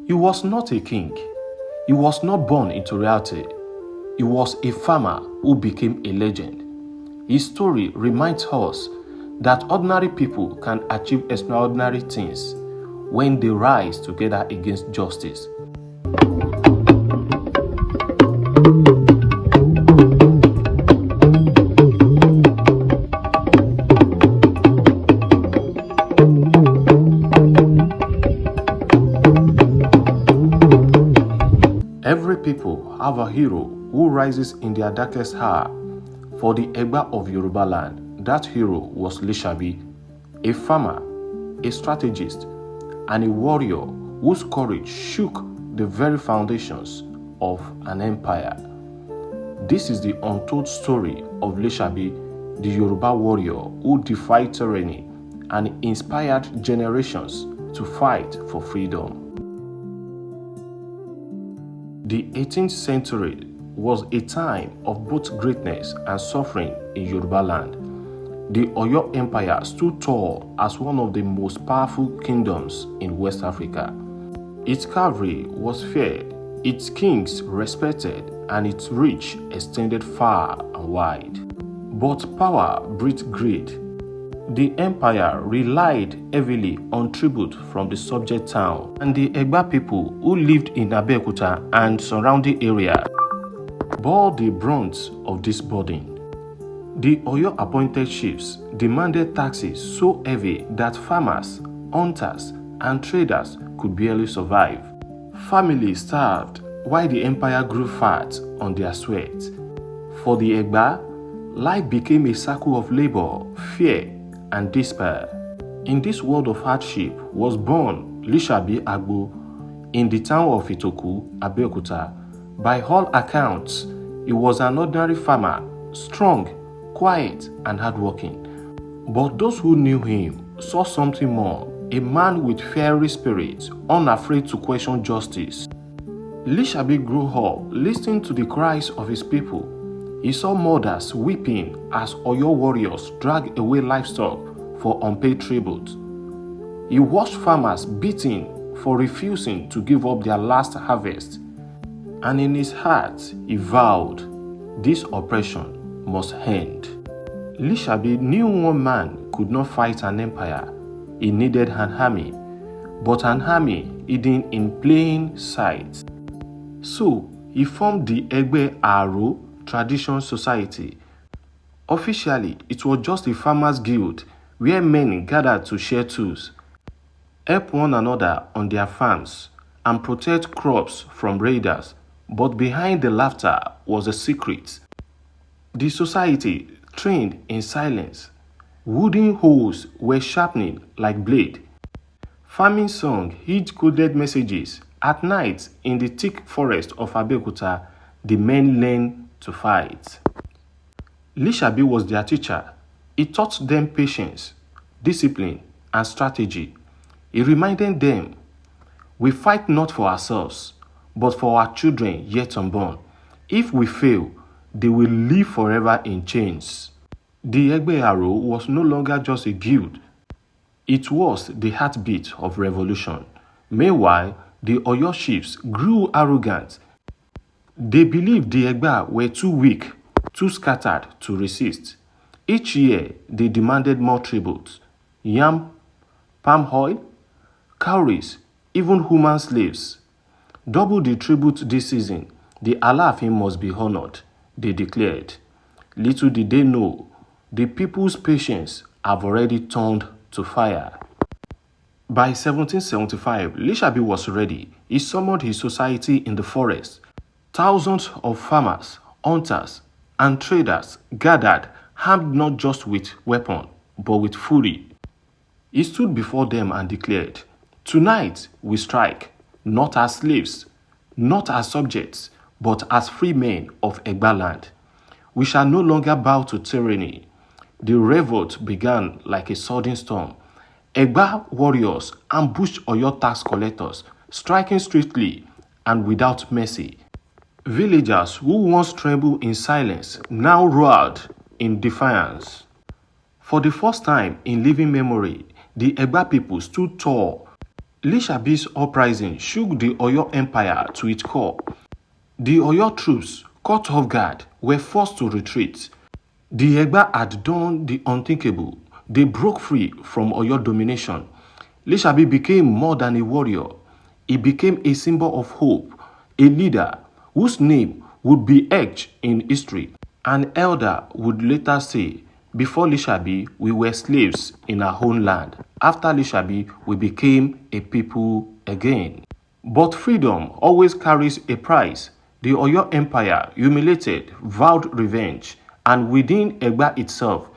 He was not a king. He was not born into reality. He was a farmer who became a legend. His story reminds us that ordinary people can achieve extraordinary things when they rise together against justice. Every people have a hero who rises in their darkest hour. For the Egba of Yoruba land, that hero was Lisabi, a farmer, a strategist, and a warrior whose courage shook the very foundations of an empire. This is the untold story of Lisabi, the Yoruba warrior who defied tyranny and inspired generations to fight for freedom. The 18th century was a time of both greatness and suffering in Yoruba land. The Oyo Empire stood tall as one of the most powerful kingdoms in West Africa. Its cavalry was feared, its kings respected, and its reach extended far and wide. But power breeds greed. The empire relied heavily on tribute from the subject town, and the Egba people who lived in Abeokuta and surrounding area bore the brunt of this burden. The Oyo appointed chiefs demanded taxes so heavy that farmers, hunters, and traders could barely survive. Families starved while the empire grew fat on their sweat. For the Egba, life became a circle of labor, fear, and despair. In this world of hardship was born Lisabi Agbo in the town of Itoku, Abeokuta. By all accounts, he was an ordinary farmer, strong, quiet, and hardworking. But those who knew him saw something more, a man with fiery spirit, unafraid to question justice. Lisabi grew up listening to the cries of his people. He saw mothers weeping as Oyo warriors dragged away livestock for unpaid tribute. He watched farmers beaten for refusing to give up their last harvest. And in his heart, he vowed, this oppression must end. Lisabi knew one man could not fight an empire. He needed an army, but an army hidden in plain sight. So he formed the Egbe Aro Tradition Society. Officially, it was just a farmers' guild where men gathered to share tools, help one another on their farms, and protect crops from raiders. But behind the laughter was a secret. The society trained in silence. Wooden hoes were sharpening like blade. Farming song hid coded messages. At night, in the thick forest of Abeokuta, the men learned to fight. Lisabi was their teacher. He taught them patience, discipline, and strategy. He reminded them, we fight not for ourselves, but for our children yet unborn. If we fail, they will live forever in chains. The Egbe Aro was no longer just a guild. It was the heartbeat of revolution. Meanwhile, the Oyo chiefs grew arrogant. They believed the Egba were too weak, too scattered to resist. Each year, they demanded more tribute. Yam, palm oil, cowries, even human slaves. Double the tribute this season. The Alaafin must be honored, they declared. Little did they know, the people's patience have already turned to fire. By 1775, Lisabi was ready. He summoned his society in the forest. Thousands of farmers, hunters, and traders gathered, armed not just with weapons, but with fury. He stood before them and declared, tonight we strike, not as slaves, not as subjects, but as free men of Egba land. We shall no longer bow to tyranny. The revolt began like a sudden storm. Egba warriors ambushed Oyo tax collectors, striking strictly and without mercy. Villagers who once trembled in silence now roared in defiance. For the first time in living memory, the Egba people stood tall. Lisabi's uprising shook the Oyo Empire to its core. The Oyo troops, caught off guard, were forced to retreat. The Egba had done the unthinkable. They broke free from Oyo domination. Lisabi became more than a warrior. He became a symbol of hope, a leader whose name would be etched in history. An elder would later say, before Lisabi, we were slaves in our own land. After Lisabi, we became a people again. But freedom always carries a price. The Oyo Empire humiliated, vowed revenge, and within Egba itself,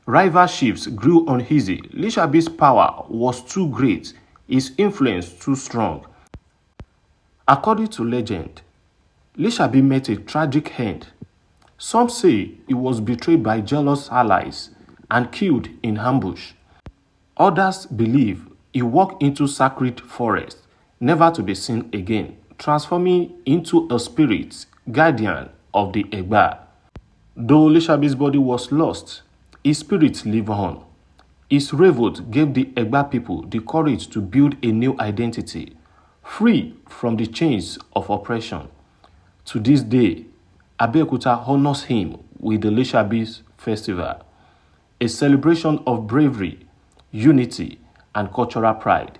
rival chiefs grew uneasy. Lisabi's power was too great, his influence too strong. According to legend, Lisabi met a tragic end. Some say he was betrayed by jealous allies and killed in ambush. Others believe he walked into sacred forest, never to be seen again, transforming into a spirit guardian of the Egba. Though Lisabi's body was lost, his spirit lived on. His revolt gave the Egba people the courage to build a new identity, free from the chains of oppression. To this day, Abeokuta honors him with the Lisabi's Festival, a celebration of bravery, unity, and cultural pride.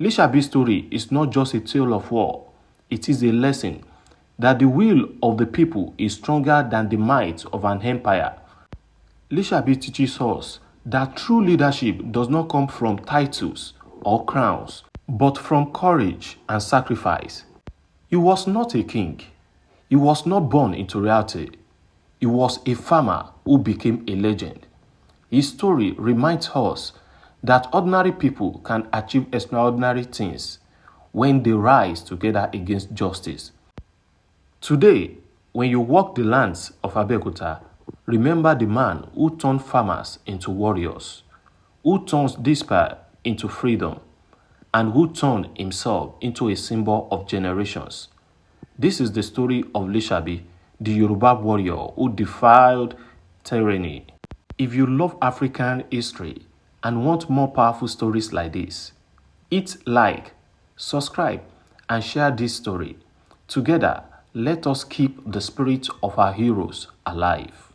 Lisabi's story is not just a tale of war, it is a lesson that the will of the people is stronger than the might of an empire. Lisabi teaches us that true leadership does not come from titles or crowns, but from courage and sacrifice. He was not a king. He was not born into reality. He was a farmer who became a legend. His story reminds us that ordinary people can achieve extraordinary things when they rise together against justice. Today, when you walk the lands of Abeokuta, remember the man who turned farmers into warriors, who turns despair into freedom, and who turned himself into a symbol of generations. This is the story of Lisabi, the Yoruba warrior who defied tyranny. If you love African history and want more powerful stories like this, hit like, subscribe, and share this story. Together, let us keep the spirit of our heroes alive.